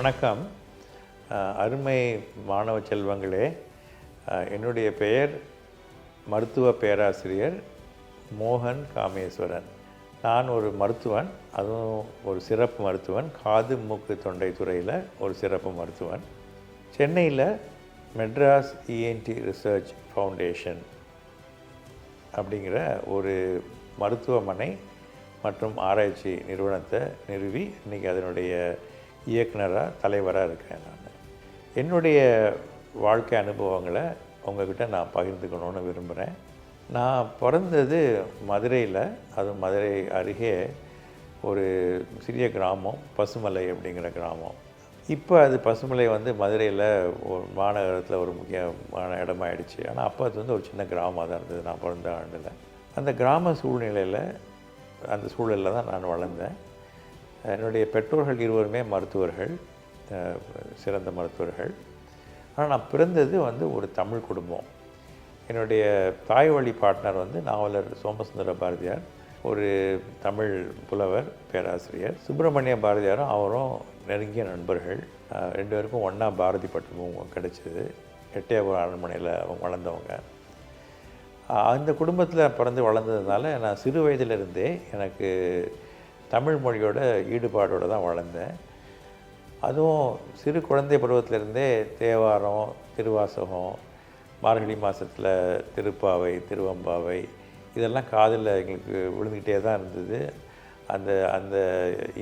வணக்கம். அருமை மாணவ செல்வங்களே, என்னுடைய பெயர் மருத்துவ பேராசிரியர் மோகன் காமேஸ்வரன். நான் ஒரு மருத்துவன், அதுவும் ஒரு சிறப்பு மருத்துவன். காது மூக்கு தொண்டை துறையில் ஒரு சிறப்பு மருத்துவன். சென்னையில் மெட்ராஸ் இஎன்டி ரிசர்ச் ஃபவுண்டேஷன் அப்படிங்கிற ஒரு மருத்துவமனை மற்றும் ஆராய்ச்சி நிறுவனத்தை நிறுவி இன்றைக்கி அதனுடைய இயக்குனராக தலைவராக இருக்கேன். என்னுடைய வாழ்க்கை அனுபவங்களை உங்கள்கிட்ட நான் பகிர்ந்துக்கணுன்னு விரும்புகிறேன். நான் பிறந்தது மதுரையில், அதுவும் மதுரை அருகே ஒரு சிறிய கிராமம், பசுமலை அப்படிங்கிற கிராமம். இப்போ அது பசுமலை மதுரையில் ஒரு மாநகரத்தில் ஒரு முக்கியமான இடமாயிடுச்சு. ஆனால் அப்போ அது ஒரு சின்ன கிராமமாக தான் இருந்தது நான் பிறந்த ஆண்டில். அந்த கிராம சூழ்நிலையில், அந்த சூழலில் தான் நான் வளர்ந்தேன். என்னுடைய பெற்றோர்கள் இருவருமே மருத்துவர்கள், சிறந்த மருத்துவர்கள். ஆனால் நான் பிறந்தது ஒரு தமிழ் குடும்பம். என்னுடைய தாய் வழி பார்ட்னர் நாவலர் சோமசுந்தர பாரதியார், ஒரு தமிழ் புலவர், பேராசிரியர். சுப்பிரமணிய பாரதியாரும் அவரும் நெருங்கிய நண்பர்கள். ரெண்டு பேருக்கும் ஒன்றா பாரதி பட்டமும் கிடைச்சிது. எட்டயபுரம் அரண்மனையில் அவங்க வளர்ந்தவங்க. அந்த குடும்பத்தில் பிறந்து வளர்ந்ததுனால நான் சிறு வயதிலிருந்தே எனக்கு தமிழ் மொழியோட ஈடுபாடோடு தான் வளர்ந்தேன். அதுவும் சிறு குழந்தை பருவத்திலேருந்தே தேவாரம், திருவாசகம், மார்கழி மாதத்தில் திருப்பாவை, திருவம்பாவை இதெல்லாம் காதில் எங்களுக்கு விழுந்துக்கிட்டே தான் இருந்தது. அந்த அந்த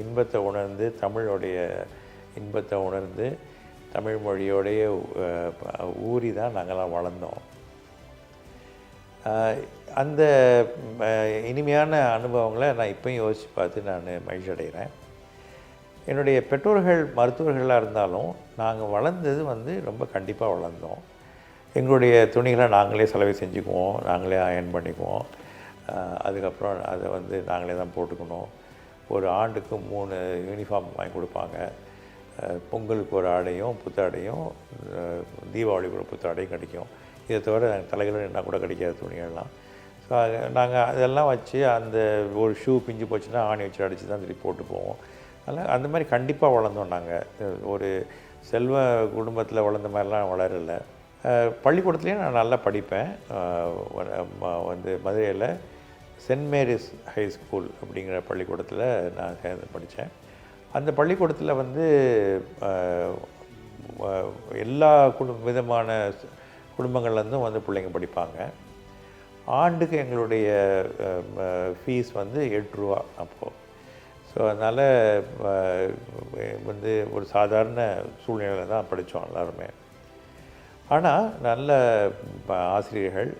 இன்பத்தை உணர்ந்து, தமிழோடைய இன்பத்தை உணர்ந்து, தமிழ் மொழியோடைய ஊறி தான் நாங்கள்லாம் வளர்ந்தோம். அந்த இனிமையான அனுபவங்களை நான் இப்போயும் யோசித்து பார்த்து நான் மகிழ்ச்சி அடைகிறேன். என்னுடைய பெற்றோர்கள் மருத்துவர்களாக இருந்தாலும் நாங்கள் வளர்ந்தது ரொம்ப கண்டிப்பாக வளர்ந்தோம். எங்களுடைய துணிகளை நாங்களே செலவு செஞ்சுக்குவோம், நாங்களே அயர்ன் பண்ணிக்குவோம். அதுக்கப்புறம் அதை நாங்களே தான் போட்டுக்கணும். ஒரு ஆண்டுக்கு 3 யூனிஃபார்ம் வாங்கி கொடுப்பாங்க. பொங்கலுக்கு ஒரு ஆடையும் புத்தாடையும், தீபாவளிக்கு ஒரு புத்தாடையும் கிடைக்கும். இதை தவிர தலைகள் என்ன கூட கிடைக்காத துணிகள்லாம். ஸோ நாங்கள் அதெல்லாம் வச்சு, அந்த ஒரு ஷூ பிஞ்சு போச்சுன்னா ஆணி வச்சு அடித்து தான் திருப்பி போட்டு போவோம். அதனால் அந்த மாதிரி கண்டிப்பாக வளர்ந்தோம். நாங்கள் ஒரு செல்வ குடும்பத்தில் வளர்ந்த மாதிரிலாம் வளரலை. பள்ளிக்கூடத்துலேயும் நான் நல்லா படிப்பேன். மதுரையில் சென்ட் மேரிஸ் ஹை ஸ்கூல் அப்படிங்கிற பள்ளிக்கூடத்தில் நான் சேர்ந்து படித்தேன். அந்த பள்ளிக்கூடத்தில் எல்லா விதமான குடும்பங்கள்லேருந்தும் பிள்ளைங்க படிப்பாங்க. ஆண்டுக்கு எங்களுடைய ஃபீஸ் 8 ரூபா அப்போது. ஸோ அதனால் ஒரு சாதாரண சூழ்நிலையில் தான் படித்தோம் எல்லாருமே. ஆனால் நல்ல ஆசிரியர்கள்,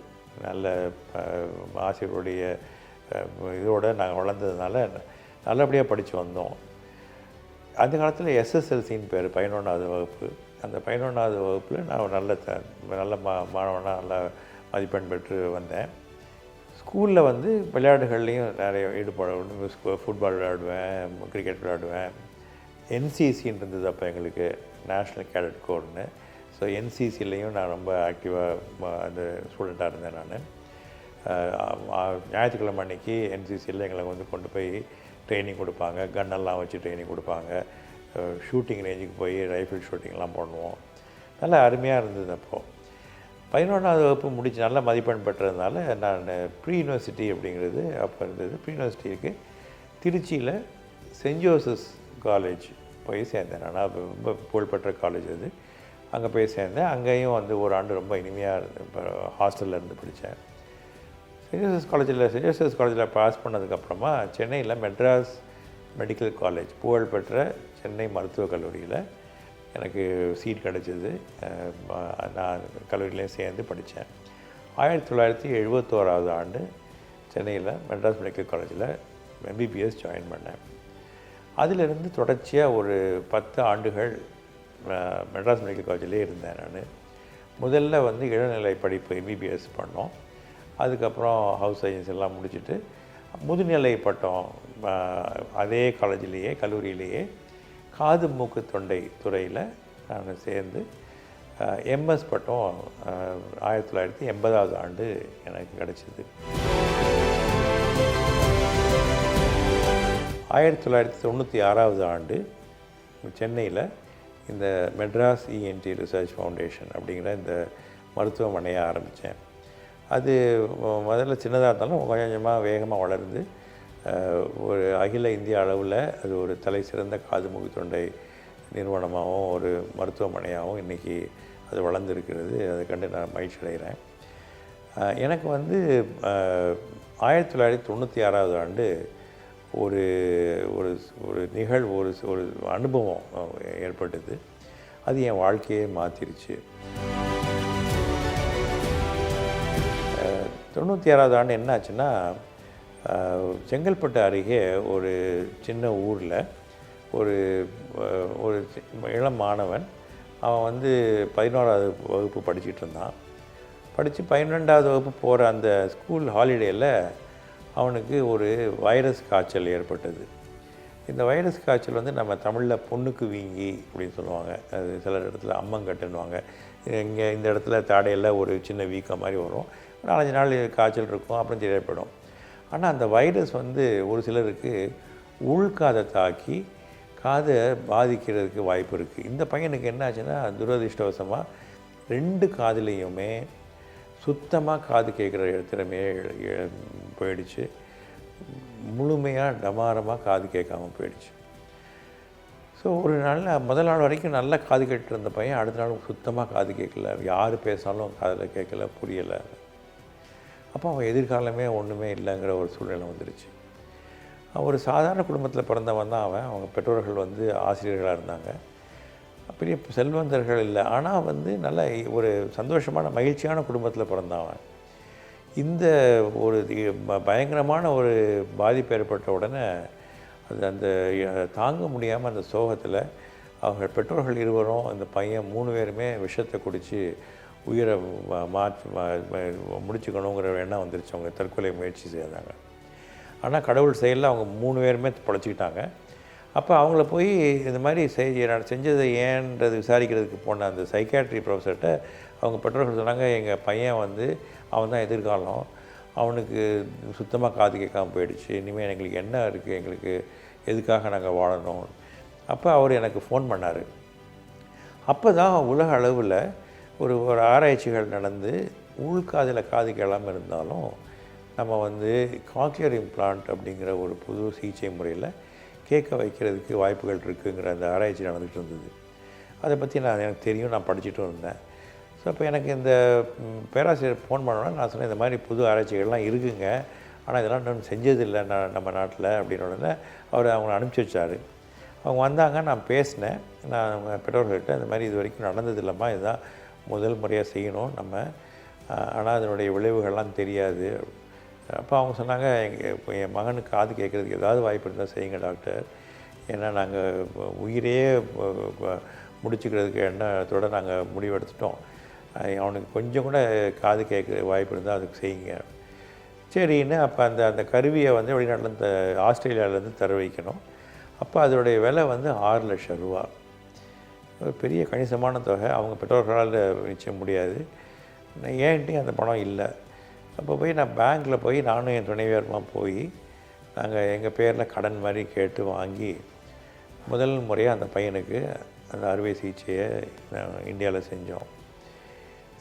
நல்ல ஆசிரியருடைய இதோடு நாங்கள் வளர்ந்ததுனால நல்லபடியாக படித்து வந்தோம். அந்த காலத்தில் எஸ்எஸ்எல்சின்னு பேர், 11வது வகுப்பு. அந்த 11வது வகுப்பில் நான் நல்ல மாணவனாக நல்ல மதிப்பெண் பெற்று வந்தேன். ஸ்கூலில் விளையாட்டுகள்லேயும் நிறைய ஈடுபாடு. ஃபுட்பால் விளையாடுவேன், கிரிக்கெட் விளையாடுவேன். என்சிசின்னு இருந்தது அப்போ எங்களுக்கு, நேஷ்னல் கேடட் கோர்னு. ஸோ என்சிசிலையும் நான் ரொம்ப ஆக்டிவாக அந்த ஸ்டூடெண்ட்டாக இருந்தேன். நான் ஞாயிற்றுக்கிழமை அன்றைக்கி என்சிசியில் எங்களை கொண்டு போய் ட்ரைனிங் கொடுப்பாங்க. கன்னெல்லாம் வச்சு ட்ரைனிங் கொடுப்பாங்க. ஷூட்டிங் ரேஞ்சுக்கு போய் ரைஃபிள் ஷூட்டிங்லாம் பண்ணுவோம். நல்லா அருமையாக இருந்தது. அப்போது 11வது வகுப்பு முடித்து நல்ல மதிப்பெண் பெற்றதுனால நான் ப்ரீ யூனிவர்சிட்டி அப்படிங்கிறது அப்போ இருந்தது. ப்ரீ யூனிவர்சிட்டிக்கு திருச்சியில் சென்ட் ஜோசப்ஸ் காலேஜ் போய் சேர்ந்தேன். நான் ரொம்ப புகழ்பெற்ற காலேஜ் அது. அங்கே போய் சேர்ந்தேன். அங்கேயும் ஒரு ஆண்டு ரொம்ப இனிமையாக இருந்து இப்போ ஹாஸ்டலில் இருந்து படித்தேன். சென்ட் ஜோசப்ஸ் காலேஜில் பாஸ் பண்ணதுக்கப்புறமா சென்னையில் மெட்ராஸ் மெடிக்கல் காலேஜ், புகழ்பெற்ற சென்னை மருத்துவக் கல்லூரியில் எனக்கு சீட் கிடச்சிது. நான் கல்லூரியிலையும் சேர்ந்து படித்தேன். 1971வது ஆண்டு சென்னையில் மெட்ராஸ் மெடிக்கல் காலேஜில் எம்பிபிஎஸ் ஜாயின் பண்ணேன். அதிலிருந்து தொடர்ச்சியாக ஒரு 10 ஆண்டுகள் மெட்ராஸ் மெடிக்கல் காலேஜிலே இருந்தேன். நான் முதல்ல இளநிலை படிப்பு எம்பிபிஎஸ் பண்ணோம். அதுக்கப்புறம் ஹவுஸ் சர்ஜன்ஸ் எல்லாம் முடிச்சுட்டு முதுநிலை பட்டம் அதே காலேஜிலேயே, கல்லூரியிலேயே காது மூக்கு தொண்டை துறையில் நான் சேர்ந்து எம்எஸ் பட்டம் 1980வது ஆண்டு எனக்கு கிடச்சிது. 1996வது ஆண்டு சென்னையில் இந்த மெட்ராஸ் இஎன்டி ரிசர்ச் ஃபவுண்டேஷன் அப்படிங்கிற இந்த மருத்துவமனையை ஆரம்பித்தேன். அது முதல்ல சின்னதாக இருந்தாலும் கொஞ்சம் கொஞ்சமாக வேகமாக வளர்ந்து ஒரு அகில இந்திய அளவில் அது ஒரு தலை சிறந்த காது மூக்கு தொண்டை நிறுவனமாகவும் ஒரு மருத்துவமனையாகவும் இன்றைக்கி அது வளர்ந்துருக்கிறது. அதை கண்டு நான் மகிழ்ச்சி அடைகிறேன். எனக்கு வந்து 1996 ஆண்டு ஒரு ஒரு ஒரு நிகழ்வு ஒரு அனுபவம் ஏற்பட்டது. அது என் வாழ்க்கையே மாற்றிருச்சு. 96 ஆண்டு என்ன ஆச்சுன்னா, செங்கல்பட்டு அருகே ஒரு சின்ன ஊரில் ஒரு ஒரு இளம் மாணவன், அவன் வந்து 11ஆவது வகுப்பு படிச்சுட்டு இருந்தான். படித்து 12ஆவது வகுப்பு போகிற அந்த ஸ்கூல் ஹாலிடேயில் அவனுக்கு ஒரு வைரஸ் காய்ச்சல் ஏற்பட்டது. இந்த வைரஸ் காய்ச்சல் வந்து நம்ம தமிழில் பொண்ணுக்கு வீங்கி அப்படின்னு சொல்லுவாங்க. அது சில இடத்துல அம்மங்கட்டுன்னுவாங்க. இங்கே இந்த இடத்துல தாடையில் ஒரு சின்ன வீக்கம் மாதிரி வரும். 4-5 நாள் காய்ச்சல் இருக்கும், அப்புறம் சரியாயிடும். ஆனால் அந்த வைரஸ் வந்து ஒரு சிலருக்கு உள்காதை தாக்கி காதை பாதிக்கிறதுக்கு வாய்ப்பு இருக்குது. இந்த பையனுக்கு என்ன ஆச்சுன்னா, துரதிர்ஷ்டவசமாக 2 காதுலேயுமே சுத்தமாக காது கேட்குற திறமையே போயிடுச்சு. முழுமையாக டமாரமாக காது கேட்காமல் போயிடுச்சு. ஸோ ஒரு முதல் நாள் வரைக்கும் நல்லா காது கேட்டு இருந்த பையன் அடுத்த நாள் சுத்தமாக காது கேட்கல. யார் பேசினாலும் காதில் கேட்கல, புரியலை. அப்போ அவன் எதிர்காலமே ஒன்றுமே இல்லைங்கிற ஒரு சூழ்நிலை வந்துடுச்சு. ஒரு சாதாரண குடும்பத்தில் பிறந்தவன் தான் அவன். அவங்க பெற்றோர்கள் வந்து ஆசிரியர்களாக இருந்தாங்க. பெரிய செல்வந்தர்கள் இல்லை, ஆனால் வந்து நல்ல ஒரு சந்தோஷமான மகிழ்ச்சியான குடும்பத்தில் பிறந்தவன். இந்த ஒரு பயங்கரமான ஒரு பாதிப்பு ஏற்பட்ட உடனே அந்த தாங்க முடியாமல் அந்த சோகத்தில் அவங்க பெற்றோர்கள் இருவரும், அந்த பையன் 3 பேருமே விஷத்தை குடித்து உயிரை முடிச்சுக்கணுங்கிற எண்ணம் வந்துருச்சு. அவங்க தற்கொலை முயற்சி செய்தாங்க. ஆனால் கடவுள் செயலில் அவங்க 3 பேருமே பழச்சிக்கிட்டாங்க. அப்போ அவங்கள போய் இந்த மாதிரி நான் செஞ்சதை ஏன்றது விசாரிக்கிறதுக்கு போன அந்த சைக்காட்ரி ப்ரொஃபஸர்கிட்ட அவங்க பெற்றோர்கள் சொன்னாங்க, எங்கள் பையன் வந்து அவன் தான் எதிர்காலம், அவனுக்கு சுத்தமாக காது கேட்காமல் போயிடுச்சு, இனிமேல் எங்களுக்கு என்ன இருக்குது, எங்களுக்கு எதுக்காக நாங்கள் வாழணும். அப்போ அவர் எனக்கு ஃபோன் பண்ணார். அப்போ தான் உலக அளவில் ஒரு ஆராய்ச்சிகள் நடந்து உள்காதில் காது கேளாமல் இருந்தாலும் நம்ம வந்து காக்லியர் இம்ப்ளான்ட் அப்படிங்கிற ஒரு புது சிகிச்சை முறையில் கேட்க வைக்கிறதுக்கு வாய்ப்புகள் இருக்குங்கிற அந்த ஆராய்ச்சி நடந்துகிட்டு இருந்தது. அதை பற்றி எனக்கு தெரியும், நான் படிச்சுட்டும் இருந்தேன். ஸோ அப்போ எனக்கு இந்த பேராசிரியர் ஃபோன் பண்ணோன்னா நான் சொன்னேன், இந்த மாதிரி புது ஆராய்ச்சிகள்லாம் இருக்குங்க, ஆனால் இதெல்லாம் இன்னும் செஞ்சதில்லை நம்ம நாட்டில் அப்படின்னு உடனே அவர் அவங்கள அனுப்பிச்சி வச்சார். அவங்க வந்தாங்க, நான் பேசினேன். நான் அவங்க பெற்றோர்கள்கிட்ட இந்த மாதிரி இது வரைக்கும் நடந்ததில்லைம்மா, இதுதான் முதல் முறையாக செய்யணும் நம்ம, ஆனால் அதனுடைய விளைவுகள்லாம் தெரியாது. அப்போ அவங்க சொன்னாங்க, என் மகனுக்கு காது கேட்குறதுக்கு ஏதாவது வாய்ப்பு இருந்தால் செய்யுங்க டாக்டர், ஏன்னா நாங்கள் உயிரையே முடிச்சுக்கிறதுக்கு எண்ணத்தோடு நாங்கள் முடிவெடுத்துட்டோம், அவனுக்கு கொஞ்சம் கூட காது கேட்குற வாய்ப்பு இருந்தால் அதுக்கு செய்யுங்க. சரின்னு அப்போ அந்த கருவியை வந்து வெளிநாட்டிலேருந்து ஆஸ்திரேலியாவிலேருந்து தர வைக்கணும். அப்போ அதனுடைய விலை வந்து 6 லட்சம் ரூபா. ஒரு பெரிய கணிசமான தொகை. அவங்க பெற்றோர்களால் நிச்சயம் முடியாது. ஏன்ட்டையும் அந்த பணம் இல்லை. அப்போ போய் நான் பேங்க்கில் போய் நானும் என் துணைவியருமா போய் நாங்கள் எங்கள் பேரில் கடன் மாதிரி கேட்டு வாங்கி முதல் முறையாக அந்த பையனுக்கு அந்த அறுவை சிகிச்சையை இந்தியாவில் செஞ்சோம்.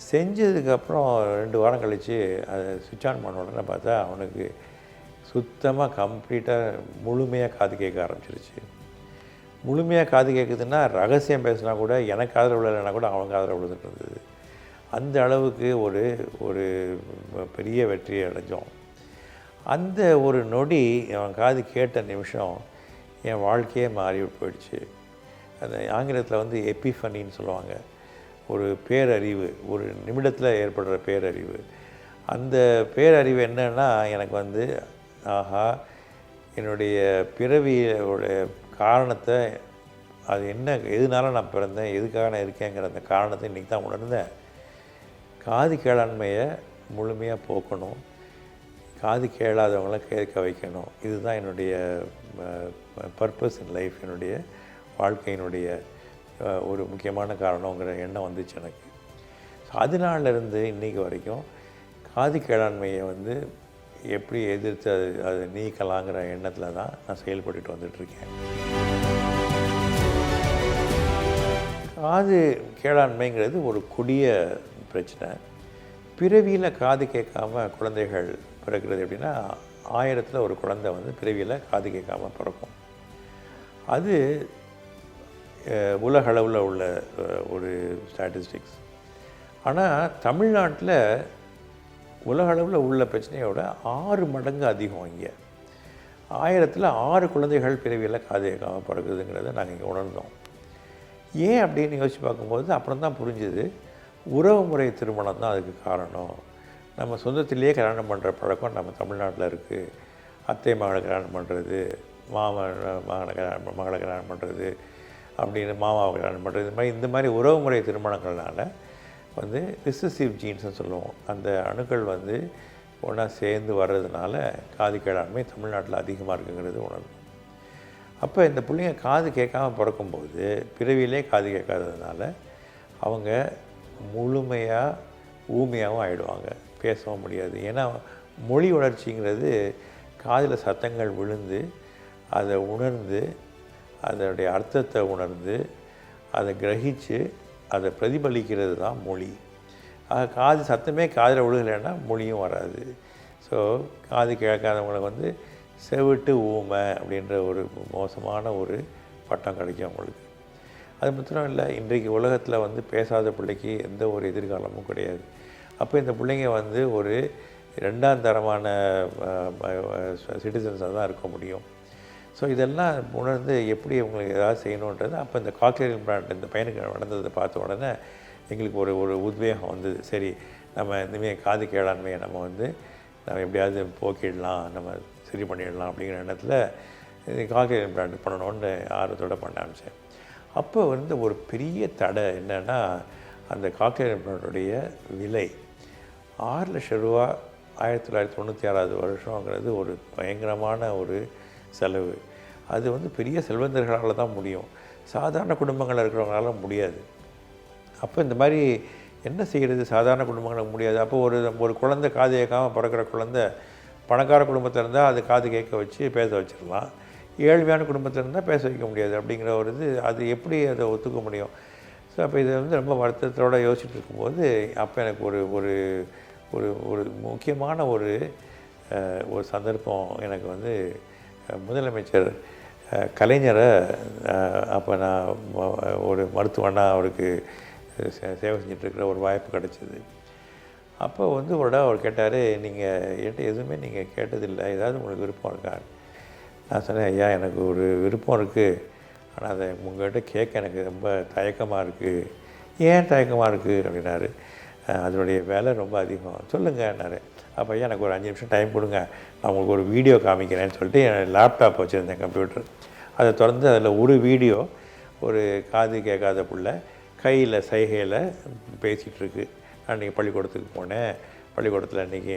செஞ்சதுக்கப்புறம் 2 வாரம் கழித்து அதை சுவிட்ச் ஆன் பண்ண உடனே பார்த்தா அவனுக்கு சுத்தமாக கம்ப்ளீட்டாக முழுமையாக காது கேட்க ஆரம்பிச்சிருச்சு. முழுமையாக காது கேட்குதுன்னா ரகசியம் பேசினா கூட எனக்கு காதில் விழலைன்னா கூட அவன் காதில் விழுந்துட்டு இருந்தது. அந்த அளவுக்கு ஒரு பெரிய வெற்றியை அடைஞ்சோம். அந்த ஒரு நொடி அவன் காது கேட்ட நிமிஷம் என் வாழ்க்கையே மாறி போயிடுச்சு. அந்த ஆங்கிலத்தில் வந்து எபிஃபனின்னு சொல்லுவாங்க. ஒரு பேரறிவு, ஒரு நிமிடத்தில் ஏற்படுற பேரறிவு. அந்த பேரறிவு என்னன்னா, எனக்கு வந்து ஆஹா, என்னுடைய பிறவியோட காரணத்தை, அது என்ன, எதுனால நான் பிறந்தேன், எதுக்காக நான் இருக்கேங்கிற அந்த காரணத்தை இன்றைக்கி தான் உணர்ந்தேன். காது கேளாண்மையை முழுமையாக போக்கணும், காது கேளாதவங்கள கேட்க வைக்கணும். இதுதான் என்னுடைய பர்பஸ் இன் லைஃப், என்னுடைய வாழ்க்கையினுடைய ஒரு முக்கியமான காரணங்கிற எண்ணம் வந்துச்சு எனக்கு. ஸோ அதனாலேருந்து இன்றைக்கி வரைக்கும் காது கேளாண்மையை வந்து எப்படி எதிர்த்து அதை நீக்கலாங்கிற எண்ணத்தில் தான் நான் செயல்பட்டுட்டு வந்துட்டுருக்கேன். காது கேளாண்மைங்கிறது ஒரு கொடிய பிரச்சனை. பிறவியில் காது கேட்காம குழந்தைகள் பிறக்கிறது எப்படின்னா, 1000ல் ஒரு குழந்தை வந்து பிறவியில் காது கேட்காம பிறக்கும். அது உலக அளவில் உள்ள ஒரு ஸ்டாட்டிஸ்டிக்ஸ். ஆனால் தமிழ்நாட்டில் உலக அளவில் உள்ள பிரச்சனையோட 6 மடங்கு அதிகம். இங்கே 1000ல் 6 குழந்தைகள் பிறவியில் காது கேட்காம பிறகுதுங்கிறத நாங்கள் இங்கே உணர்ந்தோம். ஏன் அப்படின்னு யோசித்து பார்க்கும்போது அப்புறம் தான் புரிஞ்சுது, உறவு முறை திருமணம் தான் அதுக்கு காரணம். நம்ம சொந்தத்திலேயே கல்யாணம் பண்ணுற பழக்கம் நம்ம தமிழ்நாட்டில் இருக்குது. அத்தை மகளை கல்யாணம் பண்ணுறது, மகளை கல்யாணம் பண்ணுறது, அப்படின்னு மாமாவை கல்யாணம் பண்ணுறது, இந்த மாதிரி உறவு முறை திருமணங்கள்னால வந்து ரிசசிவ் ஜீன்ஸ்னு சொல்லுவோம். அந்த அணுக்கள் வந்து ஒன்றா சேர்ந்து வர்றதுனால காது கேளாண்மை தமிழ்நாட்டில் அதிகமாக இருக்குங்கிறது உணர்வு. அப்போ இந்த பிள்ளைங்க காது கேட்காமல் பிறக்கும்போது பிறவியிலே காது கேட்காததுனால அவங்க முழுமையாக ஊமையாகவும் ஆகிடுவாங்க, பேசவும் முடியாது. ஏன்னா மொழி வளர்ச்சிங்கிறது காதில் சத்தங்கள் விழுந்து அதை உணர்ந்து அதனுடைய அர்த்தத்தை உணர்ந்து அதை கிரகித்து அதை பிரதிபலிக்கிறது தான் மொழி. காது சத்தமே காதில் விழுகலைன்னா மொழியும் வராது. ஸோ காது கேட்காதவங்களை வந்து செவிட்டு ஊமை அப்படின்ற ஒரு மோசமான ஒரு பட்டம் கிடைக்கும் அவங்களுக்கு. அது மாத்திரம் இல்லை, இன்றைக்கு உலகத்தில் வந்து பேசாத பிள்ளைக்கு எந்த ஒரு எதிர்காலமும் கிடையாது. அப்போ இந்த பிள்ளைங்க வந்து ஒரு 2ஆம் தரமான சிட்டிசன்ஸாக தான் இருக்க முடியும். ஸோ இதெல்லாம் உணர்ந்து எப்படி உங்களுக்கு ஏதாவது செய்யணுன்றது, அப்போ இந்த காக்லியர் இம்ப்ளான்ட் இந்த பையனுக்கு நடந்ததை பார்த்த உடனே எங்களுக்கு ஒரு உத்வேகம் வந்தது. சரி, நம்ம இனிமேல் காது கேளாண்மையை நம்ம எப்படியாவது போக்கிடலாம், நம்ம சரி பண்ணிடலாம் அப்படிங்கிற எண்ணத்தில் காக்லியர் இம்ப்ளான்ட் பண்ணணும்னு ஆர்வத்தோடு பண்ண ஆரம்பித்தேன். அப்போ வந்து ஒரு பெரிய தடை என்னென்னா, அந்த காக்லியர் இம்ப்ளான்ட்டுடைய விலை 6 லட்சம் ரூபா. 1996 வருஷங்கிறது ஒரு பயங்கரமான ஒரு செலவு. அது வந்து பெரிய செல்வந்தர்களால் தான் முடியும், சாதாரண குடும்பங்களில் இருக்கிறவங்களால முடியாது. அப்போ இந்த மாதிரி என்ன செய்கிறது, சாதாரண குடும்பங்களுக்கு முடியாது. அப்போ ஒரு குழந்தை காது கேட்காமல் பிறக்கிற குழந்தை பணக்கார குடும்பத்தில் இருந்தால் அது காது கேட்க வச்சு பேச வச்சிடலாம், ஏழ்மையான குடும்பத்தில் இருந்தால் பேச வைக்க முடியாது அப்படிங்கிற ஒரு அது எப்படி அதை ஒத்துக்க முடியும்? ஸோ அப்போ இதை வந்து ரொம்ப வருத்தத்தோடு யோசிச்சுட்டு இருக்கும்போது அப்போ எனக்கு ஒரு ஒரு ஒரு ஒரு முக்கியமான ஒரு சந்தர்ப்பம் எனக்கு வந்து முதலமைச்சர் கலைஞரை அப்போ நான் ஒரு மருத்துவனாக அவருக்கு சேவை செஞ்சிட்ருக்கிற ஒரு வாய்ப்பு கிடச்சிது. அப்போ வந்து ஒரு இடம் அவர் கேட்டார், நீங்கள் என்கிட்ட எதுவுமே நீங்கள் கேட்டதில்லை, ஏதாவது உங்களுக்கு விருப்பம் இருக்கா? நான் சொன்னேன், ஐயா எனக்கு ஒரு விருப்பம் இருக்குது, ஆனால் அதை உங்கள்கிட்ட கேட்க எனக்கு ரொம்ப தயக்கமாக இருக்குது. ஏன் தயக்கமாக இருக்குது அப்படின்னாரு. அதனுடைய வேலை ரொம்ப அதிகம். சொல்லுங்கன்னாரு. அப்போ ஐயா எனக்கு ஒரு 5 நிமிஷம் டைம் கொடுங்க, நான் உங்களுக்கு ஒரு வீடியோ காமிக்கிறேன்னு சொல்லிட்டு என் லேப்டாப் வச்சுருந்தேன், கம்ப்யூட்டர். அதை திறந்து அதில் ஒரு வீடியோ, ஒரு காது கேட்காத பிள்ளை கையில் சைகையில் பேசிகிட்ருக்கு. நான் இன்றைக்கி பள்ளிக்கூடத்துக்கு போனேன், பள்ளிக்கூடத்தில் இன்றைக்கி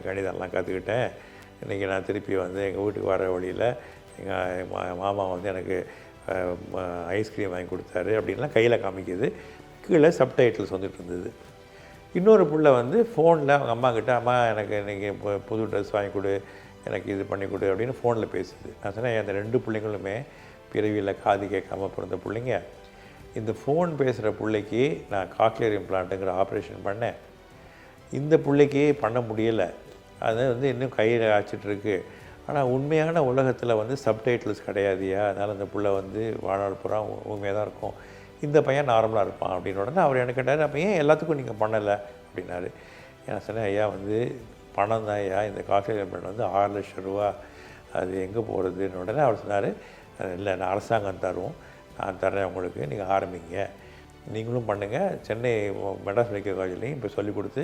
கணிதம்லாம் கற்றுக்கிட்டேன், இன்றைக்கி நான் திருப்பி வந்து எங்கள் வீட்டுக்கு வர வழியில் எங்கள் மாமா வந்து எனக்கு ஐஸ்கிரீம் வாங்கி கொடுத்தாரு அப்படின்லாம் கையில் காமிக்குது. கீழே சப்டைட்டில்ஸ் வந்துட்டு இருந்தது. இன்னொரு பிள்ளை வந்து ஃபோனில் அவங்க அம்மாக்கிட்ட, அம்மா எனக்கு இன்றைக்கி புது ட்ரெஸ் வாங்கி கொடு, எனக்கு இது பண்ணி கொடு அப்படின்னு ஃபோனில் பேசுது. நான் சொன்னேன், அந்த 2 பிள்ளைங்களுமே பிறவியில் காது கேட்காமல் பிறந்த பிள்ளைங்க. இந்த ஃபோன் பேசுகிற பிள்ளைக்கு நான் காக்லியர் இம்ப்ளான்ட்டுங்கிற ஆப்ரேஷன் பண்ணேன், இந்த பிள்ளைக்கு பண்ண முடியலை, அது வந்து இன்னும் கையில் ஆச்சிட்ருக்கு. ஆனால் உண்மையான உலகத்தில் வந்து சப்டைட்டில்ஸ் கிடையாதுயா, அதனால் அந்த பிள்ளை வந்து வாழ்நாள் பூரா உண்மையாக தான் இருக்கும், இந்த பையன் நார்மலாக இருப்பான் அப்படின்னு உடனே அவர் எனக்கு கேட்டார், அப்போ ஏன் எல்லாத்துக்கும் நீங்கள் பண்ணலை அப்படின்னாரு. நான் சொன்னேன், ஐயா வந்து பணம் தான் ஐயா, இந்த காக்லியர் இம்ப்ளான்ட் வந்து 6 லட்சம் ரூபா, அது எங்கே போகிறதுன்னு உடனே அவர் சொன்னார், இல்லை நான் அரசாங்கம் தருவோம், நான் தர்றேன் உங்களுக்கு, நீங்கள் ஆரம்பிங்க, நீங்களும் பண்ணுங்கள், சென்னை மெட்ராஸ் மெடிக்கல் காலேஜ்லேயும் இப்போ சொல்லிக் கொடுத்து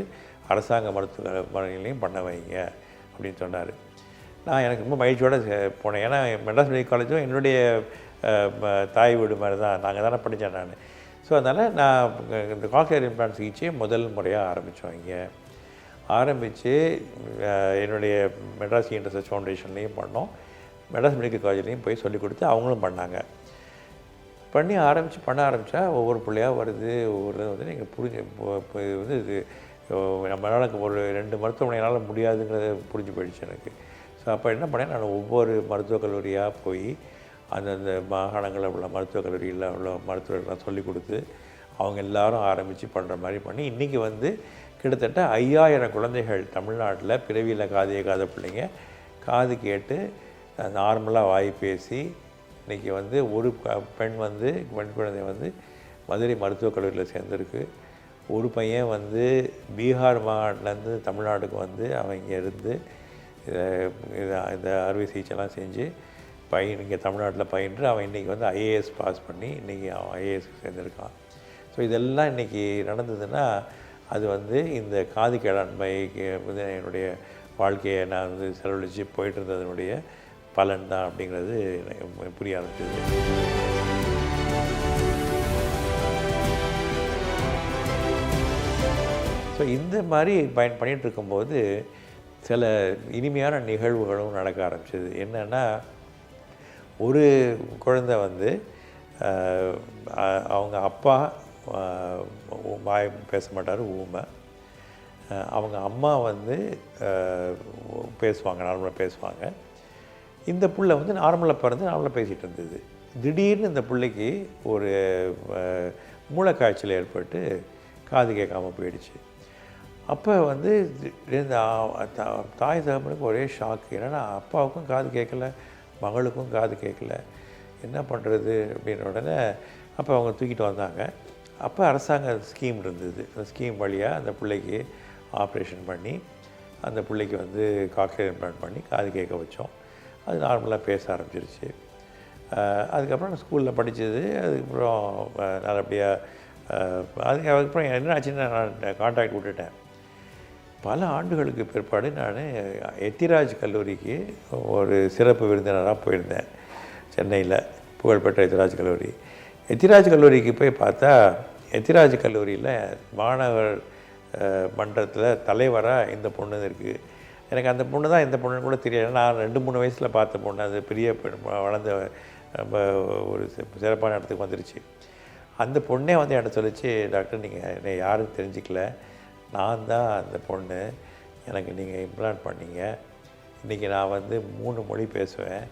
அரசாங்க மருத்துவமனைகளையும் பண்ண வைங்க அப்படின்னு சொன்னார். நான் எனக்கு ரொம்ப மகிழ்ச்சியோடு போனேன். ஏன்னா மெட்ராஸ் மெடிக்கல் காலேஜும் என்னுடைய தாய் வீடு மாதிரி தான், நாங்கள் தானே படித்தேன் நான். ஸோ அதனால் நான் இந்த காக்லியர் இம்ப்ளான்ட் சிகிச்சையை முதல் முறையாக ஆரம்பித்தோம். இங்கே ஆரம்பித்து என்னுடைய மெட்ராஸ் ரிசர்ச் ஃபவுண்டேஷன்லேயும் பண்ணோம், மெட்ராஸ் மெடிக்கல் காலேஜ்லேயும் போய் சொல்லிக் கொடுத்து அவங்களும் பண்ணாங்க. பண்ண ஆரம்பித்தா ஒவ்வொரு பிள்ளையாக வருது, ஒவ்வொரு வந்து நீங்கள் வந்து இது நம்மளால் ஒரு 2 மருத்துவமனைகளால் முடியாதுங்கிறத புரிஞ்சு போயிடுச்சு எனக்கு. ஸோ அப்போ என்ன பண்ணேன், நான் ஒவ்வொரு மருத்துவக் கல்லூரியாக போய் அந்தந்த மாகாணங்களில் உள்ள மருத்துவக் கல்லூரியில் உள்ள மருத்துவர்கள்லாம் சொல்லிக் கொடுத்து அவங்க எல்லாரும் ஆரம்பித்து பண்ணுற மாதிரி பண்ணி இன்றைக்கி வந்து கிட்டத்தட்ட 5000 குழந்தைகள் தமிழ்நாட்டில் பிறவியில் காது கேட்காத பிள்ளைங்க காது கேட்டு நார்மலாக வாய் பேசி இன்றைக்கி வந்து ஒரு பெண் குழந்தை வந்து மதுரை மருத்துவக் கல்லூரியில் சேர்ந்துருக்கு. ஒரு பையன் வந்து பீகார் மாநிலத்துலேருந்து தமிழ்நாட்டுக்கு வந்து அவன் இங்கே இருந்து இந்த அறுவை சிகிச்சைலாம் செஞ்சு இங்கே தமிழ்நாட்டில் பயின்று அவன் இன்றைக்கி வந்து ஐஏஎஸ் பாஸ் பண்ணி இன்றைக்கி அவன் ஐஏஎஸ்க்கு சேர்ந்துருக்கான். ஸோ இதெல்லாம் இன்றைக்கி நடந்ததுன்னா அது வந்து இந்த காது கேளாண்மைக்கு வந்து என்னுடைய வாழ்க்கையை நான் வந்து செலவழித்து போயிட்டு இருந்ததனுடைய பலன் தான் அப்படிங்கிறது புரிய ஆரம்பிச்சது. ஸோ இந்த மாதிரி பண்ணிகிட்டு இருக்கும்போது சில இனிமையான நிகழ்வுகளும் நடக்க ஆரம்பிச்சது. என்னென்னா ஒரு குழந்தை வந்து அவங்க அப்பா வாய் பேச மாட்டார், ஊமை. அவங்க அம்மா வந்து பேசுவாங்க, நார்மலாக பேசுவாங்க. இந்த புள்ளை வந்து நார்மலாக பிறந்து நார்மலாக பேசிகிட்டு இருந்தது. திடீர்னு இந்த பிள்ளைக்கு ஒரு மூளைக்காய்ச்சல் ஏற்பட்டு காது கேட்காமல் போயிடுச்சு. அப்போ வந்து இந்த தாய் தகப்பனுக்கு ஒரே ஷாக்கு. என்னென்னா அப்பாவுக்கும் காது கேட்கல, மகளுக்கும் காது கேட்கல, என்ன பண்ணுறது அப்படின்ற உடனே அப்போ அவங்க தூக்கிட்டு வந்தாங்க. அப்போ அரசாங்க ஸ்கீம் இருந்தது. அந்த ஸ்கீம் வழியாக அந்த பிள்ளைக்கு ஆப்ரேஷன் பண்ணி அந்த பிள்ளைக்கு வந்து காக்லியர் இம்ப்ளான்ட் பண்ணி காது கேட்க வச்சோம். அது நார்மலாக பேச ஆரம்பிச்சிருச்சு. அதுக்கப்புறம் ஸ்கூலில் படித்தது. அதுக்கப்புறம் நல்லபடியாக அதுக்கப்புறம் என்ன ஆச்சுன்னா நான் கான்டாக்ட் விட்டுட்டேன். பல ஆண்டுகளுக்கு பிற்பாடு நான் எத்திராஜ் கல்லூரிக்கு ஒரு சிறப்பு விருந்தினராக போயிருந்தேன். சென்னையில் புகழ்பெற்ற எத்திராஜ் கல்லூரி. எத்திராஜ் கல்லூரிக்கு போய் பார்த்தா எத்திராஜ் கல்லூரியில் மாணவர் மன்றத்தில் தலைவராக இந்த பொண்ணு இருக்குது. எனக்கு அந்த பொண்ணு தான் இந்த பொண்ணுன்னு கூட தெரியாது. நான் 2-3 வயசில் பார்த்த பொண்ணு. அது பெரிய வளர்ந்த ரொம்ப ஒரு சிறப்பான இடத்துக்கு வந்துருச்சு. அந்த பொண்ணே வந்து என்கிட்ட சொல்லிச்சு, டாக்டர் நீங்கள் என்னை யாரும் தெரிஞ்சிக்கல, நான் தான் அந்த பொண்ணு, எனக்கு நீங்கள் இம்ப்ளான்ட் பண்ணீங்க. இன்றைக்கி நான் வந்து 3 மொழி பேசுவேன்.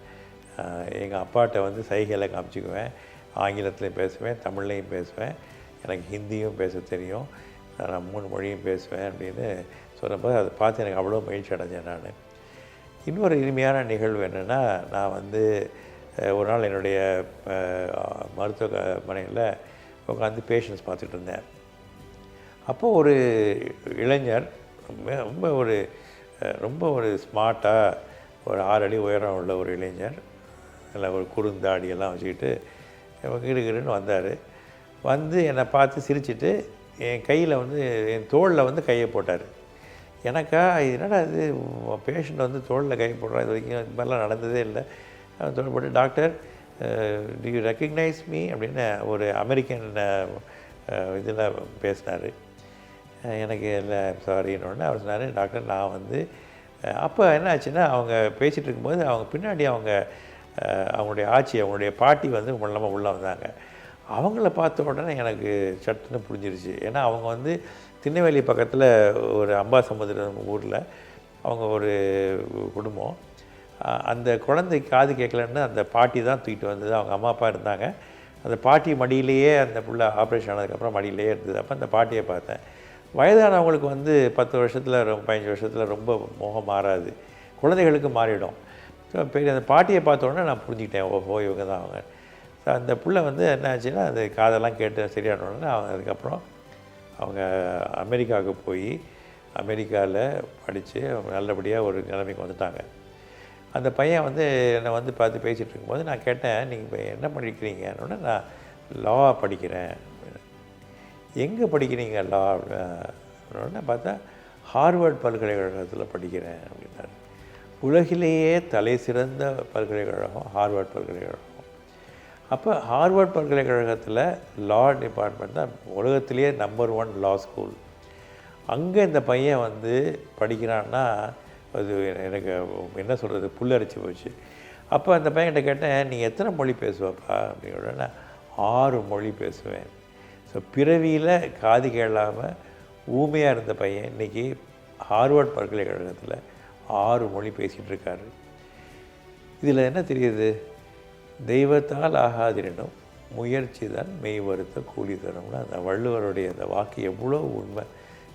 எங்கள் அப்பாட்ட வந்து சைகையில் காமிச்சிக்குவேன், ஆங்கிலத்துலேயும் பேசுவேன், தமிழ்லையும் பேசுவேன், எனக்கு ஹிந்தியும் பேச தெரியும், நான் 3 மொழியும் பேசுவேன் அப்படின்னு சொன்னபோது அதை பார்த்து எனக்கு அவ்வளோ மகிழ்ச்சி அடைஞ்சேன் நான். இன்னொரு இனிமையான நிகழ்வு என்னென்னா, நான் வந்து ஒரு நாள் என்னுடைய மருத்துவமனையில் உட்காந்து பேஷண்ட்ஸ் பார்த்துட்டு இருந்தேன். அப்போது ஒரு இளைஞர் ரொம்ப ஒரு ஸ்மார்ட்டாக ஒரு 6 அடி உயரம் உள்ள ஒரு இளைஞர், நல்லா ஒரு குறுந்தாடியெல்லாம் வச்சுக்கிட்டு கிடுகிடுன்னு வந்தார். வந்து என்னை பார்த்து சிரிச்சிட்டு என் கையில் வந்து என் தோளில் வந்து கையை போட்டார். எனக்கா என்னடா இது பேஷண்ட் வந்து தோளில் கை போடுறான், இது வரைக்கும் இது மாதிரிலாம் நடந்ததே இல்லை. தோல் போட்டு, doctor to you recognise me அப்படின்னு ஒரு அமெரிக்கன் இதில் பேசினார். எனக்கு இல்லை சாரின்னு அவர் சொன்னார், டாக்டர் நான் வந்து அப்போ என்ன ஆச்சுன்னா அவங்க பேசிகிட்டு இருக்கும்போது அவங்க பின்னாடி அவங்களுடைய ஆட்சி, அவங்களுடைய பாட்டி வந்து மூலமாக உள்ளே வந்தாங்க. அவங்கள பார்த்த உடனே எனக்கு சட்டுன்னு புரிஞ்சிருச்சு. ஏன்னா அவங்க வந்து திருநெல்வேலி பக்கத்தில் ஒரு அம்பாசமுத்திரம் ஊரில் அவங்க ஒரு குடும்பம். அந்த குழந்தை காது கேட்கலன்னு அந்த பாட்டி தான் தூக்கிட்டு வந்தது. அவங்க அம்மா அப்பா இருந்தாங்க. அந்த பாட்டி மடியிலேயே அந்த புள்ள ஆப்ரேஷன் ஆனதுக்கப்புறம் மடியிலேயே இருந்தது. அப்போ அந்த பாட்டியை பார்த்தேன். வயதானவங்களுக்கு வந்து 10 வருஷத்தில் 15 வருஷத்தில் ரொம்ப முகம் மாறாது, குழந்தைகளுக்கு மாறிடும். ஸோ பெரிய அந்த பாட்டியை பார்த்தோன்னே நான் புரிஞ்சுக்கிட்டேன், ஓஹோ இவங்க தான் அவங்க. ஸோ அந்த புள்ள வந்து என்ன ஆச்சுன்னா அது காதெல்லாம் கேட்டு சரியானோடனே அதுக்கப்புறம் அவங்க அமெரிக்காவுக்கு போய் அமெரிக்காவில் படித்து நல்லபடியாக ஒரு நிலைமைக்கு வந்துட்டாங்க. அந்த பையன் வந்து என்னை வந்து பார்த்து பேசிகிட்டு இருக்கும்போது நான் கேட்டேன், நீங்கள் இப்போ என்ன படிக்கிறீங்கன்னு. நான் லா படிக்கிறேன். எங்கே படிக்கிறீங்க லா அப்படின்னா பார்த்தா ஹார்வர்ட் பல்கலைக்கழகத்தில் படிக்கிறேன் அப்படின்னாரு. உலகிலேயே தலை சிறந்த பல்கலைக்கழகம் ஹார்வர்ட் பல்கலைக்கழகம். அப்போ ஹார்வர்ட் பல்கலைக்கழகத்தில் லா டிபார்ட்மெண்ட் தான் உலகத்திலேயே நம்பர் 1 லா ஸ்கூல். அங்கே இந்த பையன் வந்து படிக்கிறான்னா அது எனக்கு என்ன சொல்கிறது, புல்லரிச்சு போச்சு. அப்போ அந்த பையன்கிட்ட கேட்டேன், நீங்கள் எத்தனை மொழி பேசுவாப்பா அப்படின்னா 6 மொழி பேசுவேன். ஸோ பிறவியில் காது கேளாமல் ஊமையாக இருந்த பையன் இன்றைக்கி ஹார்வர்ட் பல்கலைக்கழகத்தில் 6 மொழி பேசிகிட்டு இருக்காரு. இதில் என்ன தெரியுது, தெய்வத்தால் ஆகாதிரனும் முயற்சி தான் மெய் வருத்த கூலி தரும்னா அந்த வள்ளுவருடைய அந்த வாக்கு எவ்வளோ உண்மை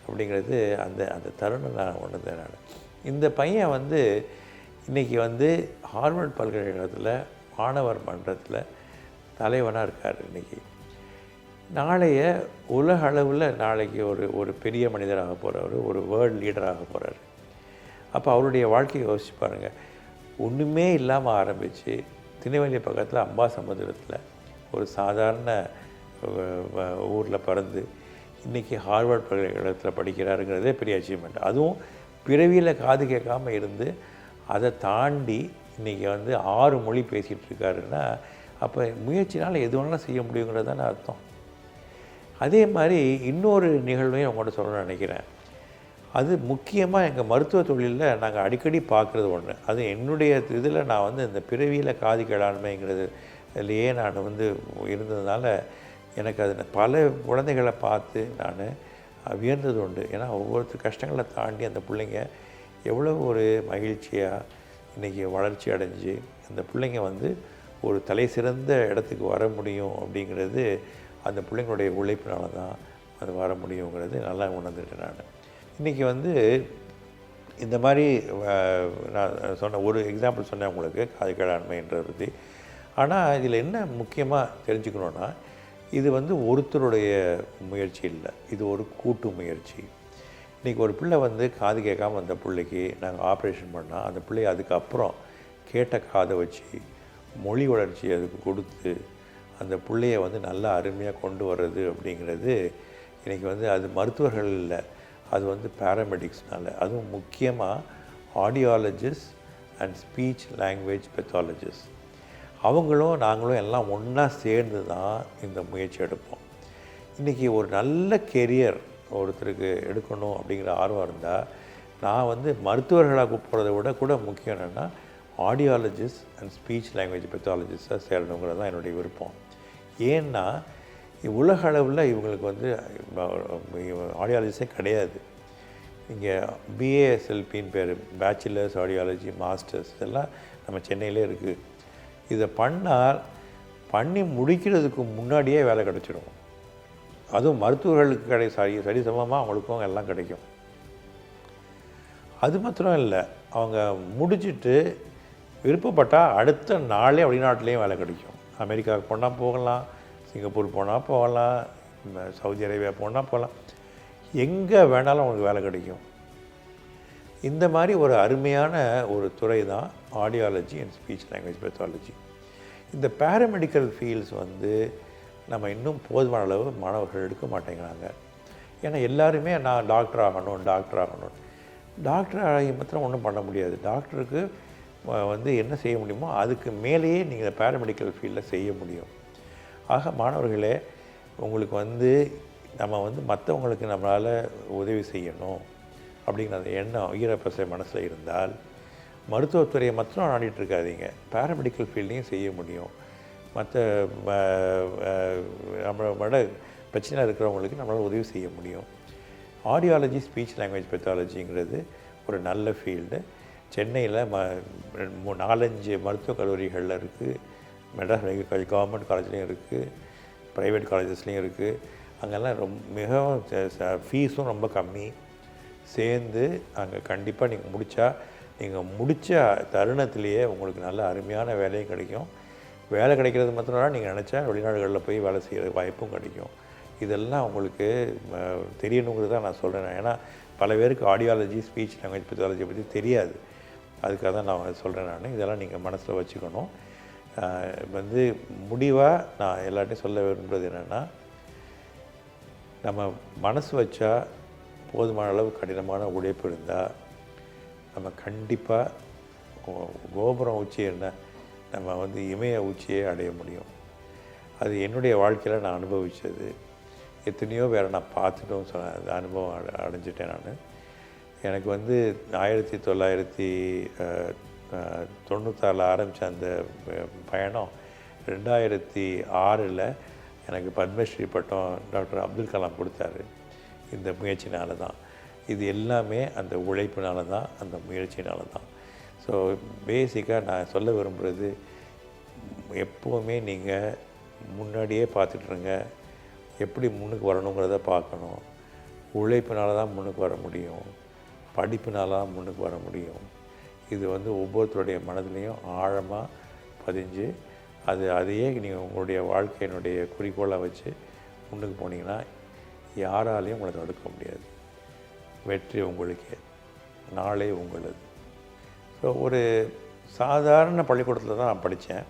அப்படிங்கிறது அந்த அந்த தருணம் நான் உணர்ந்தேன் நான். இந்த பையன் வந்து இன்றைக்கி வந்து ஹார்வர்ட் பல்கலைக்கழகத்தில் மாணவர் மன்றத்தில் தலைவனாக இருக்கார். இன்றைக்கி நாளைய உலக அளவில் நாளைக்கு ஒரு பெரிய மனிதராக போகிறவர், ஒரு வேர்ல்டு லீடராக போகிறார். அப்போ அவருடைய வாழ்க்கையை யோசிச்சு பாருங்கள். ஒன்றுமே இல்லாமல் ஆரம்பித்து திருநெல்வேலி பக்கத்தில் அம்பாசமுத்திரத்தில் ஒரு சாதாரண ஊரில் பிறந்து இன்றைக்கி ஹார்வர்ட் பல்கலைக்கழகத்தில் படிக்கிறாருங்கிறதே பெரிய அச்சீவ்மெண்ட். அதுவும் பிறவியில் காது கேட்காமல் இருந்து அதை தாண்டி இன்றைக்கி வந்து 6 மொழி பேசிகிட்டு இருக்காருன்னா அப்போ முயற்சினால் எது வேணாலும் செய்ய முடியுங்கிறது தானே அர்த்தம். அதே மாதிரி இன்னொரு நிகழ்வையும் அவங்கள்ட்ட சொல்லணும்னு நினைக்கிறேன். அது முக்கியமாக எங்கள் மருத்துவ தொழிலில் நாங்கள் அடிக்கடி பார்க்குறது ஒன்று. அது என்னுடைய இதில் நான் வந்து இந்த பிறவியில் காது கேளாண்மைங்கிறது இதுலையே நான் வந்து இருந்ததுனால எனக்கு அது பல குழந்தைகளை பார்த்து நான் வியந்தது உண்டு. ஏன்னா ஒவ்வொருத்தர் கஷ்டங்களை தாண்டி அந்த பிள்ளைங்க எவ்வளோ ஒரு மகிழ்ச்சியாக இன்றைக்கி வளர்ச்சி அடைஞ்சு அந்த பிள்ளைங்க வந்து ஒரு தலை சிறந்த இடத்துக்கு வர முடியும் அப்படிங்கிறது அந்த பிள்ளைங்களுடைய உழைப்பினால தான் அது வர முடியுங்கிறது நல்லா உணர்ந்துட்டேன் நான். இன்றைக்கி வந்து இந்த மாதிரி நான் சொன்ன ஒரு எக்ஸாம்பிள் சொன்னேன் உங்களுக்கு காது கேளாண்மைன்றதை பற்றி. ஆனால் இதில் என்ன முக்கியமாக தெரிஞ்சுக்கணுன்னா இது வந்து ஒருத்தருடைய முயற்சி இல்லை, இது ஒரு கூட்டு முயற்சி. இன்றைக்கி ஒரு பிள்ளை வந்து காது கேட்காமல் அந்த பிள்ளைக்கு நாங்கள் ஆப்ரேஷன் பண்ணால் அந்த பிள்ளைய அதுக்கப்புறம் கேட்ட காதை வச்சு மொழி வளர்ச்சி அதுக்கு கொடுத்து அந்த பிள்ளைய வந்து நல்லா அருமையாக கொண்டு வர்றது அப்படிங்கிறது இன்றைக்கி வந்து அது மருத்துவர்கள் இல்லை, அது வந்து பேராமெடிக்ஸ்னால, அதுவும் முக்கியமாக audiologist and speech language pathologist அவங்களும் நாங்களும் எல்லாம் ஒன்றா சேர்ந்து தான் இந்த முயற்சி எடுப்போம். இன்றைக்கி ஒரு நல்ல கெரியர் ஒருத்தருக்கு எடுக்கணும் அப்படிங்கிற ஆர்வம் இருந்தால் நான் வந்து மருத்துவர்களாக கூப்பிட்றத விட கூட முக்கியம் என்னென்னா ஆடியாலஜிஸ்ட் அண்ட் ஸ்பீச் லாங்குவேஜ் பெத்தாலஜிஸ்டாக சேரணுங்கிறது தான் என்னுடைய விருப்பம். ஏன்னா உலக அளவில் இவங்களுக்கு வந்து ஆடியாலஜிஸ்டே கிடையாது. இங்கே பிஏஎஸ்எல்பின்னு பேர், பேச்சுலர்ஸ் ஆடியாலஜி மாஸ்டர்ஸ், இதெல்லாம் நம்ம சென்னையிலே இருக்குது. இதை பண்ணி முடிக்கிறதுக்கு முன்னாடியே வேலை கிடச்சிடும். அதுவும் மருத்துவர்களுக்கு சரி சமமாக அவங்களுக்கும் எல்லாம் கிடைக்கும். அது மாத்திரம் இல்லை, அவங்க முடிச்சுட்டு விருப்பப்பட்டால் அடுத்த நாளே வெளிநாட்டிலையும் வேலை கிடைக்கும். அமெரிக்காவுக்கு போனால் போகலாம், சிங்கப்பூர் போனால் போகலாம், சவுதி அரேபியா போனால் போகலாம், எங்கே வேணாலும் அவங்களுக்கு வேலை கிடைக்கும். இந்த மாதிரி ஒரு அருமையான ஒரு துறை தான் audiology and speech language pathology. இந்த பேராமெடிக்கல் ஃபீல்ட்ஸ் வந்து நம்ம இன்னும் போதுமான அளவு மாணவர்கள் எடுக்க மாட்டேங்கிறாங்க. ஏன்னா எல்லாருமே நான் டாக்டர் ஆகணும். டாக்டர் ஆகி மாத்திரம் ஒன்றும் பண்ண முடியாது. டாக்டருக்கு வந்து என்ன செய்ய முடியுமோ அதுக்கு மேலேயே நீங்கள் பேராமெடிக்கல் ஃபீல்டில் செய்ய முடியும். ஆக மாணவர்களே, உங்களுக்கு வந்து நம்ம வந்து மற்றவங்களுக்கு நம்மளால் உதவி செய்யணும் அப்படிங்கிற அந்த எண்ணம் ஈரப்பசை மனசில் இருந்தால் மருத்துவத்துறையை மாத்திரம் நாடிட்டு இருக்காதீங்க, பேராமெடிக்கல் ஃபீல்டையும் செய்ய முடியும். மற்ற நம்மளோட பிரச்சனை இருக்கிறவங்களுக்கு நம்மளால் உதவி செய்ய முடியும். ஆடியாலஜி ஸ்பீச் லாங்குவேஜ் பெத்தாலஜிங்கிறது ஒரு நல்ல ஃபீல்டு. சென்னையில் 4-5 மருத்துவக் கல்லூரிகளில் இருக்குது, மெட்ராஸ் மெடிக்கல் காலேஜ் கவர்மெண்ட் காலேஜ்லேயும் இருக்குது, ப்ரைவேட் காலேஜஸ்லேயும் இருக்குது. அங்கெல்லாம் மிகவும் ஃபீஸும் ரொம்ப கம்மி. சேர்ந்து அங்கே கண்டிப்பாக நீங்கள் முடித்த தருணத்திலேயே உங்களுக்கு நல்ல அருமையான வேலையும் கிடைக்கும். வேலை கிடைக்கிறது மாத்திரம் நீங்கள் நினச்சா வெளிநாடுகளில் போய் வேலை செய்கிற வாய்ப்பும் கிடைக்கும். இதெல்லாம் உங்களுக்கு தெரியணுங்கிறது தான் நான் சொல்கிறேன். ஏன்னா பல பேருக்கு ஆடியாலஜி ஸ்பீச் லாங்குவேஜ் பெத்தாலஜியை பற்றி தெரியாது. அதுக்காக தான் நான் சொல்கிறேன். இதெல்லாம் நீங்கள் மனசில் வச்சுக்கணும். வந்து முடிவாக நான் எல்லாத்தையும் சொல்ல விரும்புகிறது என்னென்னா, நம்ம மனசு வச்சா போதுமான அளவு கடினமான உழைப்பு இருந்தால் நம்ம கண்டிப்பாக கோபுரம் உச்சி என்ன நம்ம வந்து இமய உச்சியே அடைய முடியும். அது என்னுடைய வாழ்க்கையில் நான் அனுபவித்தது. எத்தனையோ பேரை நான் பார்த்துட்டும் அந்த அனுபவம் அடைஞ்சிட்டேன் நான். எனக்கு வந்து 1996 ஆரம்பித்த அந்த பயணம் 2006 எனக்கு பத்மஸ்ரீ பட்டம் டாக்டர் அப்துல் கலாம் கொடுத்தாரு. இந்த முயற்சினால தான். இது எல்லாமே அந்த உழைப்பினால தான், அந்த முயற்சினால தான். ஸோ பேசிக்காக நான் சொல்ல விரும்புகிறது, எப்போவுமே நீங்கள் முன்னாடியே பார்த்துட்ருங்க. எப்படி முன்னுக்கு வரணுங்கிறத பார்க்கணும். உழைப்பினால தான் முன்னுக்கு வர முடியும், படிப்பினால தான் முன்னுக்கு வர முடியும். இது வந்து ஒவ்வொருத்தருடைய மனதிலையும் ஆழமாக பதிஞ்சு அதையே நீங்கள் உங்களுடைய வாழ்க்கையினுடைய குறிக்கோளாக வச்சு முன்னுக்கு போனீங்கன்னா யாராலையும் உங்களை தடுக்க முடியாது. வெற்றி உங்களுக்கே, நாளே உங்களது. ஸோ ஒரு சாதாரண பள்ளிக்கூடத்தில் தான் நான் படித்தேன்.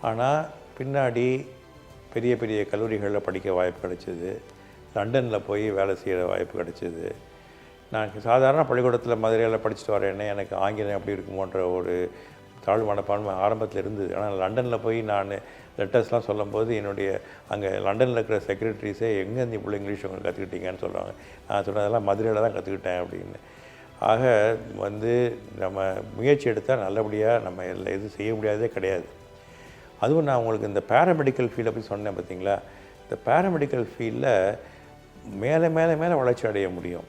ஆனால் பின்னாடி பெரிய பெரிய கல்லூரிகளில் படிக்க வாய்ப்பு கிடைச்சிது. லண்டனில் போய் வேலை செய்கிற வாய்ப்பு கிடைச்சிது. நான் சாதாரண பள்ளிக்கூடத்தில் மதுரையில் படிச்சுட்டு வரேன்னே எனக்கு ஆங்கிலம் எப்படி இருக்குமோன்ற ஒரு தாழ்வு மனப்பான்மை ஆரம்பத்தில் இருந்தது. ஆனால் லண்டனில் போய் நான் லெட்டர்ஸ்லாம் சொல்லும்போது என்னுடைய அங்கே லண்டனில் இருக்கிற செக்ரட்டரிஸே எங்கேருந்து இவ்வளோ இங்கிலீஷ் உங்களுக்கு கற்றுக்கிட்டீங்கன்னு சொல்லுவாங்க. நான் சொன்னதெல்லாம் மதுரையில் தான் கற்றுக்கிட்டேன் அப்படின்னு. ஆக வந்து நம்ம முயற்சி எடுத்தால் நல்லபடியாக நம்ம எதுவும் செய்ய முடியாதே கிடையாது. அதுவும் நான் உங்களுக்கு இந்த பேராமெடிக்கல் ஃபீல்டை பற்றி சொன்னேன் பார்த்தீங்களா, இந்த பேராமெடிக்கல் ஃபீல்டில் மேலே மேலே மேலே வளர்ச்சி அடைய முடியும்.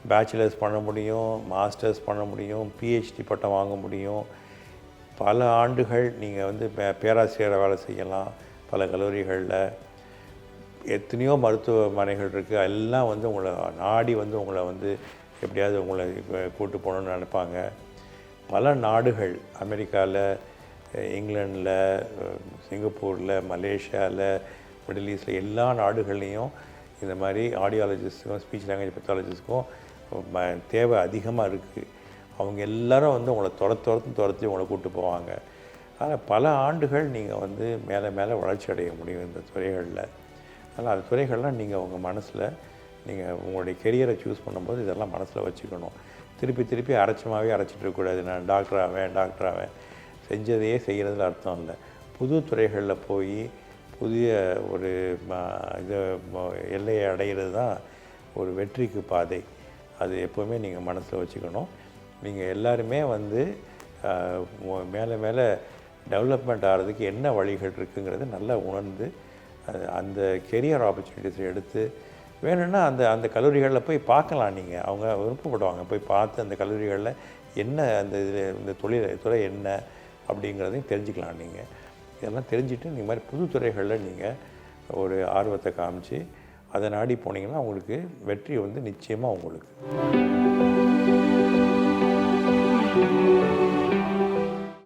பேச்சுலர்ஸ் பண்ண முடியும், மாஸ்டர்ஸ் பண்ண முடியும், பிஹெச்டி பட்டம் வாங்க முடியும். பல ஆண்டுகள் நீங்கள் வந்து பேராசிரியரை வேலை செய்யலாம். பல கல்லூரிகளில் எத்தனையோ மருத்துவமனைகள் இருக்குது. எல்லாம் வந்து உங்களை நாடி வந்து உங்களை வந்து எப்படியாவது உங்களை கூட்டு போகணுன்னு நினைப்பாங்க. பல நாடுகள், அமெரிக்காவில், இங்கிலாண்டில், சிங்கப்பூரில், மலேசியாவில், மிடில் ஈஸ்டில் எல்லா நாடுகள்லேயும் இந்த மாதிரி ஆடியாலஜிஸ்ட்டுக்கும் ஸ்பீச் லாங்குவேஜ் பெத்தாலஜிஸ்ட்டுக்கும் தேவை அதிகமாக இருக்குது. அவங்க எல்லோரும் வந்து உங்களை துரத்தி உங்களை கூப்பிட்டு போவாங்க. ஆனால் பல ஆண்டுகள் நீங்கள் வந்து மேலே மேலே வளர்ச்சி அடைய முடியும் இந்த துறைகளில். அதனால் அந்த துறைகள்லாம் நீங்கள் உங்கள் மனசில் நீங்கள் உங்களுடைய கெரியரை சூஸ் பண்ணும்போது இதெல்லாம் மனசில் வச்சுக்கணும். திருப்பி அரைச்சமாகவே அரைச்சிட்டு இருக்கக்கூடாது. நான் டாக்டர் ஆவேன் செஞ்சதையே செய்கிறதுல அர்த்தம் இல்லை. புது துறைகளில் போய் புதிய ஒரு எல்லையை அடைகிறது தான் ஒரு வெற்றிக்கு பாதை. அது எப்போவுமே நீங்கள் மனசில் வச்சுக்கணும். நீங்கள் எல்லாருமே வந்து மேலே மேலே டெவலப்மெண்ட் ஆகிறதுக்கு என்ன வழிகள் இருக்குங்கிறத நல்லா உணர்ந்து அந்த கெரியர் ஆப்பர்ச்சுனிட்டிஸை எடுத்து வேணும்னா அந்த கல்லூரிகளில் போய் பார்க்கலாம். நீங்கள் அவங்க விருப்பப்படுவாங்க. போய் பார்த்து அந்த கல்லூரிகளில் என்ன அந்த இந்த துறை என்ன அப்படிங்கிறதையும் தெரிஞ்சுக்கலாம். நீங்கள் இதெல்லாம் தெரிஞ்சுட்டு நீங்கள் மாதிரி புது துறைகளில் நீங்கள் ஒரு ஆர்வத்தை காமிச்சு அதை நாடி போனீங்கன்னா உங்களுக்கு வெற்றி வந்து நிச்சயமாக உங்களுக்கு.